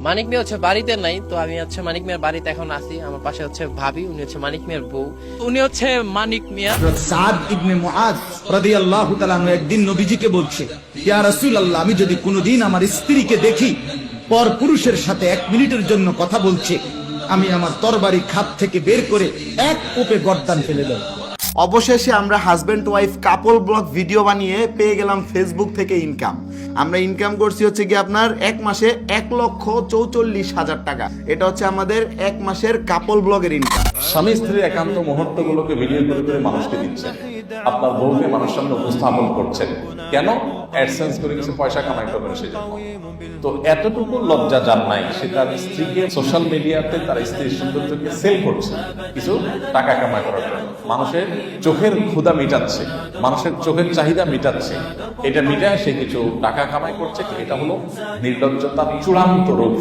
মানিক মিয়া হচ্ছে বাড়িতে নাই, তো আমি হচ্ছে মানিক মিয়ার বাড়িতে এখন আসি। আমার পাশে হচ্ছে ভাবি, উনি হচ্ছে মানিক মিয়ার বউ, উনি হচ্ছে মানিক মিয়া। সাদ ইবনে মুআদ রাদিয়াল্লাহু তাআলা আনহু একদিন নবীজিকে বলছে, ইয়া রাসূলুল্লাহ, আমি যদি কোনোদিন আমার স্ত্রীকে দেখি পর পুরুষের সাথে 1 মিনিটের জন্য কথা বলছে, আমি আমার তরবারি খাপ থেকে বের করে এক কোপে গর্দান ফেলে দেব। অবশেষে আমরা হাজব্যান্ড ওয়াইফ কাপল ব্লগ ভিডিও বানিয়ে পেয়ে গেলাম ফেসবুক থেকে ইনকাম। আমরা ইনকাম করছি হচ্ছে কি আপনার 1 মাসে 1,44,000 টাকা। এটা হচ্ছে আমাদের 1 মাসের কাপল ব্লগের ইনকাম। স্বামী স্ত্রীর একান্ত মুহূর্তগুলোকে ভিডিও করে করে মানুষকে দিচ্ছেন, আপনার বউকে মানুষের সামনে উপস্থাপন করছেন। কেন? অ্যাডসেন্স করে কিছু পয়সা কামাই করবেন সেজন্য। তো এতটুকু লজ্জা যার নাই, সে তার স্ত্রীকে সোশ্যাল মিডিয়াতে তার স্ত্রীর সৌন্দর্যকে সেল করছে কিছু টাকা কামাই করার জন্য। মানুষের চোখের ক্ষুধা মিটাচ্ছে, মানুষের চোখের চাহিদা মিটাচ্ছে, এটা মিটায় সে কিছু টাকা কামাই করছে। এটা হলো নির্লজ্জতার চূড়ান্ত রূপ।